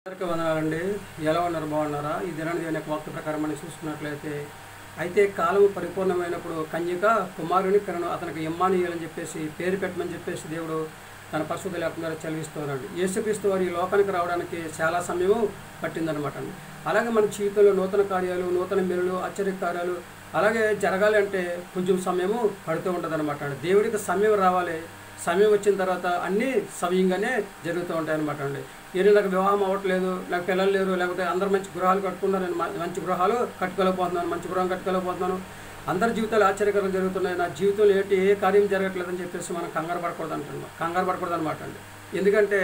అందరికీ వందనాలండి. ఎలా ఉన్నారు? బాగున్నారా? ఈ దినాన్ని దేవుని యొక్క వాక్య ప్రకారం మనం చూసుకున్నట్లయితే అయితే కాలము పరిపూర్ణమైనప్పుడు కన్యక కుమారుని కనను అతనికి ఇమ్మానుయేలు అని చెప్పేసి పేరు పెట్టమని చెప్పేసి దేవుడు తన పరిశుద్ధ లేఖనం ద్వారా చదివిస్తున్నాడు. యేసుక్రీస్తు వారు ఈ లోకానికి రావడానికి చాలా సమయం పట్టిందనమాట. అలాగే మన జీవితంలో నూతన కార్యాలు, నూతన మేలులు, ఆశ్చర్య కార్యాలు అలాగే జరగాలి అంటే కొంచెం సమయము పడుతూ ఉంటుంది అనమాట. దేవుడికి సమయం రావాలి. సమయం వచ్చిన తర్వాత అన్నీ సవ్యంగానే జరుగుతూ ఉంటాయి అనమాట అండి. ఏదో నాకు వివాహం అవ్వట్లేదు, నాకు పిల్లలు లేరు, లేకపోతే అందరూ మంచి గృహాలు కట్టుకున్నారు, నేను మంచి గృహాలు కట్టుకోలేకపోతున్నాను, మంచి గృహం కట్టుకోలేకపోతున్నాను, అందరి జీవితాలు ఆశ్చర్యకరంగా జరుగుతున్నాయి, నా జీవితంలో ఏ కార్యం జరగట్లేదని చెప్పేసి మనం కంగారు పడకూడదు అనమాట అండి. ఎందుకంటే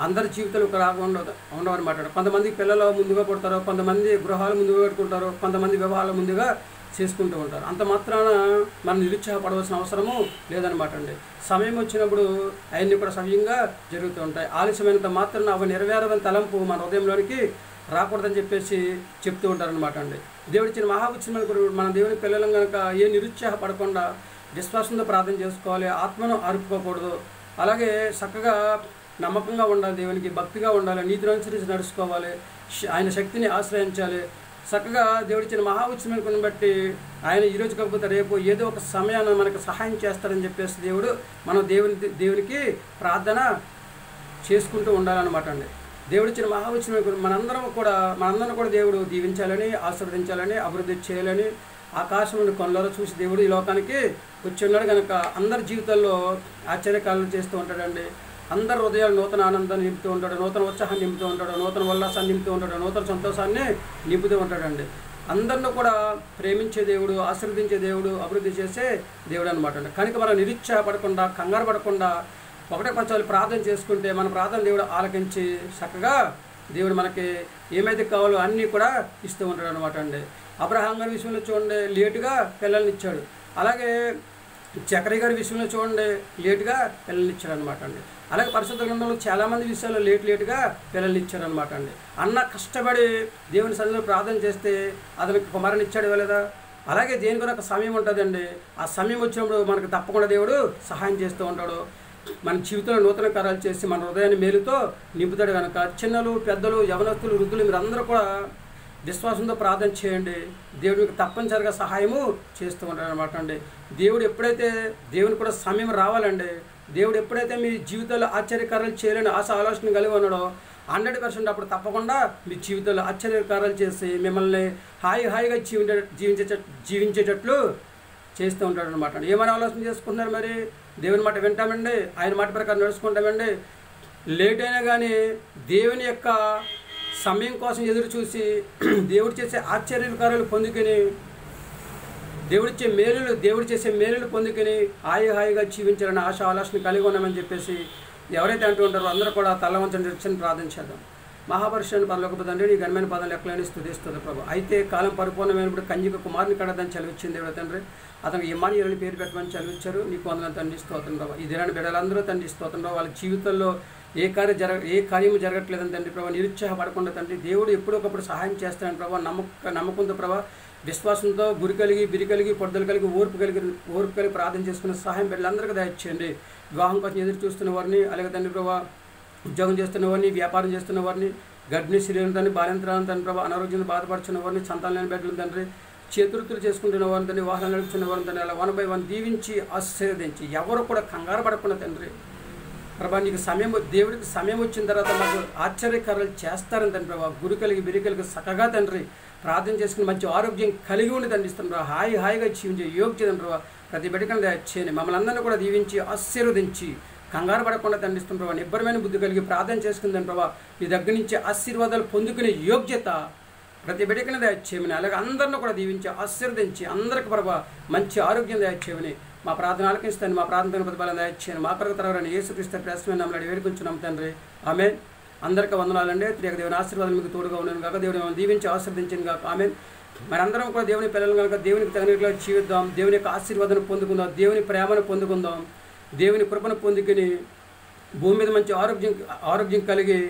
అందరి జీవితాలు ఒక రాగా ఉండవన్నమాట. కొంతమందికి పిల్లలు ముందుగా పుడతారు, కొంతమంది గృహాలు ముందుగా కట్టుకుంటారు, కొంతమంది వివాహాలు ముందుగా చేసుకుంటూ ఉంటారు. అంత మాత్రాన మనం నిరుత్సాహపడవలసిన అవసరము లేదనమాట అండి. సమయం వచ్చినప్పుడు అవన్నీ కూడా సవ్యంగా జరుగుతూ ఉంటాయి. ఆలస్యమైనంత మాత్రాన అవి నెరవేరదని తలంపు మన హృదయంలోనికి రాకూడదని చెప్పేసి చెప్తూ ఉంటారనమాట అండి. దేవుడిచ్చిన మహాపుత్రమైన మన దేవుని పిల్లలను కనుక ఏ నిరుత్సాహపడకుండా విశ్వాసంతో ప్రార్థన చేసుకోవాలి, ఆత్మను అరుపుకోకూడదు. అలాగే చక్కగా నమ్మకంగా ఉండాలి, దేవునికి భక్తిగా ఉండాలి, నీతిని అనుసరించి నడుచుకోవాలి, ఆయన శక్తిని ఆశ్రయించాలి. చక్కగా దేవుడిచ్చిన మహాఉత్సవాన్ని బట్టి ఆయన ఈరోజు కాకపోతే రేపు ఏదో ఒక సమయాన్ని మనకు సహాయం చేస్తారని చెప్పేసి మనం దేవునికి ప్రార్థన చేసుకుంటూ ఉండాలన్నమాట అండి. దేవుడిచ్చిన మహాఉత్సవం మనందరం కూడా దేవుడు దీవించాలని, ఆశీర్వదించాలని, అభివృద్ధి చేయాలని ఆకాశం కొనలో చూసి దేవుడు ఈ లోకానికి వచ్చి ఉన్నాడు కనుక అందరి జీవితాల్లో ఆశ్చర్యకాలను చేస్తూ ఉంటాడండి. అందరి హృదయాలు నూతన ఆనందాన్ని నింపుతూ ఉంటాడు, నూతన ఉత్సాహాన్ని నింపుతూ ఉంటాడు, నూతన ఉల్లాసాన్ని నింపుతూ ఉంటాడు, నూతన సంతోషాన్ని నింపుతూ ఉంటాడండి. అందరిని కూడా ప్రేమించే దేవుడు, ఆశీర్వదించే దేవుడు, అభివృద్ధి చేసే దేవుడు అనమాట అండి. కనుక మనం నిరుత్సాహపడకుండా, కంగారు పడకుండా ఒకటే కొంచెం ప్రార్థన చేసుకుంటే మన ప్రార్థన దేవుడు ఆలకించి చక్కగా దేవుడు మనకి ఏమైతే కావాలో అన్నీ కూడా ఇస్తూ ఉంటాడు అనమాట అండి. అబ్రహాం గారి విషయంలో చూడండి, లేటుగా పిల్లల్ని ఇచ్చాడు. అలాగే చక్రయ్య గారి విషయంలో చూడండి, లేటుగా పిల్లల్ని ఇచ్చాడు అనమాట అండి. అలాగే పరిశుద్ధ గ్రంథంలో చాలామంది విషయాల్లో లేటుగా పిల్లల్ని ఇచ్చారనమాట అండి. అన్న కష్టపడి దేవుని సన్నిధిలో ప్రార్థన చేస్తే అతనికి కుమారుని ఇచ్చాడు ఇవ్వలేదా? అలాగే దేనికి కూడా ఒక సమయం ఉంటుందండి. ఆ సమయం వచ్చినప్పుడు మనకు తప్పకుండా దేవుడు సహాయం చేస్తూ ఉంటాడు. మన జీవితంలో నూతన కార్యాలు చేసి మన హృదయాన్ని మేలుతో నింపుతాడు కనుక చిన్నలు, పెద్దలు, యవనస్తులు, వృద్ధులు మీరందరూ కూడా విశ్వాసంతో ప్రార్థన చేయండి. దేవుడికి తప్పనిసరిగా సహాయము చేస్తూ ఉంటాడు అనమాట అండి. దేవుని కూడా సమయం రావాలండి. దేవుడు ఎప్పుడైతే మీ జీవితంలో ఆశ్చర్యకార్యాలు చేయాలని ఆలోచన కలిగి ఉన్నాడో 100% అప్పుడు తప్పకుండా మీ జీవితంలో ఆశ్చర్యకార్యాలు చేసి మిమ్మల్ని హాయిగా జీవించేటట్లు చేస్తూ ఉంటాడు అనమాట. ఏమైనా ఆలోచన చేసుకుంటున్నారు? మరి దేవుని మాట వింటామండి, ఆయన మాట ప్రకారం నడుచుకుంటామండి. లేట్ అయినా కానీ దేవుని యొక్క సమయం కోసం ఎదురు చూసి దేవుడు చేసే ఆశ్చర్యకార్యాలు పొందుకొని దేవుడు చేసే మేలులు పొందుకొని హాయిగా జీవించాలని ఆలోచన కలిగి ఉన్నామని చెప్పేసి ఎవరైతే అంటూ ఉంటారో అందరూ కూడా తల వంచని ప్రార్థన చేద్దాం. మహాపరిషుని పరలోకపు తండ్రి, నీ ఘనమైన పదాలు లెక్కలేని స్తుతిస్తుంది ప్రభు. అయితే కాలం పరిపూర్ణమైనప్పుడు కన్యక కుమారుని కడదని చదివించింది దేవుడు తండ్రి. అతనికి ఇమ్మానుయేలుని పేరు పెట్టమని చదివించారు. నీకు వందనాలు తండ్రి, స్తోత్రం ప్రభు. ఈ దినాన్ని బిడ్డలందరూ తండ్రి స్తోత్రం ప్రభు. వాళ్ళ జీవితంలో ఏ కార్యము జరగట్లేదని తండ్రి ప్రభు నిరుత్సాహపడకుండా తండ్రి దేవుడు ఎప్పుడొకప్పుడు సహాయం చేస్తానని ప్రభు నమ్మకంతో ప్రభు విశ్వాసంతో గురి కలిగి, బిరి కలిగి, పొడ్డలు కలిగి, ఓర్పు కలిగి ప్రార్థన చేసుకున్న సహాయం బిడ్డలందరికీ దయచేయండి. వివాహం కోసం ఎదురు చూస్తున్న వారిని, అలాగే తండ్రి ప్రభు ఉద్యోగం చేస్తున్న వారిని, వ్యాపారం చేస్తున్న వారిని, గర్భిణీ స్త్రీలను తండ్రి, బాలింతరాలను తండ్రి ప్రభు, అనారోగ్యంతో బాధపడుతున్న వారిని, సంతానం బిడ్డలను తండ్రి, చేతురుతులు చేసుకుంటున్న వారిని తండ్రి, వాహనాలు నడుపుతున్న వారిని తండ్రి, అలా 1 by 1 దీవించి ఆశీర్వదించి ఎవరు కూడా కంగారు పడకుండా తండ్రి ప్రభా నీకు దేవుడికి సమయం వచ్చిన తర్వాత మాకు ఆశ్చర్యకార్యాలు చేస్తారని తండ్రి ప్రభా. గురి కలిగి, బిరి కలిగి చక్కగా తండ్రి ప్రార్థన చేసుకుని మంచి ఆరోగ్యం కలిగి ఉండి తండ్రి ఇస్తాను ప్రభా. హాయిగా జీవించే యోగ్యత ప్రభా ప్రతి బిడ్డకని చేయని మమ్మల్ని అందరినీ కూడా దీవించి ఆశీర్వదించి కంగారు పడకుండా తండ్రిస్తున్న ప్రభావ నిబ్బరమైన బుద్ధి కలిగి ప్రార్థన చేసుకుందని ప్రభావ నీ దగ్గర నుంచి ఆశీర్వాదాలు పొందుకునే యోగ్యత ప్రతి బిడ్డకని దయచేయమని, అలాగే అందరిని కూడా దీవించి ఆశీర్వదించి అందరికి ప్రభావ మంచి ఆరోగ్యం దయచేయమని మా ప్రార్థన ఆలకిస్తాను. మా ప్రార్థన ప్రతిఫలం దయచేయను. మా కొరకు తరగని యేసుక్రీస్తు ప్రశ్న నమ్మని వేడుకుంటున్నాం తండ్రి. ఆమెన్. అందరికీ వందనాలండి. దేవుని ఆశీర్వాదం మీకు తోడుగా ఉన్నాను కాక దేవుని మమ్మల్ని దీవించి ఆశీర్వదించింది కాక ఆమెన్. మనందరం కూడా దేవుని పిల్లలు కనుక దేవునికి తగినట్లుగా జీవిద్దాం, దేవుని యొక్క ఆశీర్వాదాన్ని పొందుకుందాం, దేవుని ప్రేమను పొందుకుందాం, దేవుని కృపను పొందుకుని భూమి మీద మంచి ఆరోగ్యం కలిగి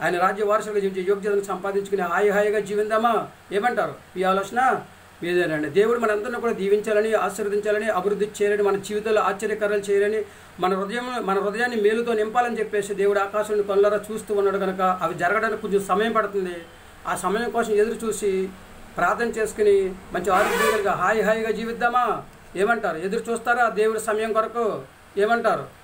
ఆయన రాజ్య వారసులుగా జీవించే యోగ్యతను సంపాదించుకుని హాయిగా జీవిద్దామా? ఏమంటారు? ఈ ఆలోచన మీదేనండి. దేవుడు మనందరినీ కూడా దీవించాలని, ఆశీర్వదించాలని, అభివృద్ధి చేయాలని, మన జీవితంలో ఆశ్చర్యకరాలు చేయాలని, మన హృదయాన్ని మేలుతో నింపాలని చెప్పేసి దేవుడు ఆకాశాన్ని కళ్ళారా చూస్తూ ఉన్నాడు కనుక అవి జరగడానికి కొంచెం సమయం పడుతుంది. ఆ సమయం కోసం ఎదురు చూసి ప్రార్థన చేసుకుని మంచి ఆరోగ్యంగా హాయిగా జీవిద్దామా? ఏమంటారు? ఎదురు చూస్తారా దేవుడి సమయం కొరకు? ఏమంటారు?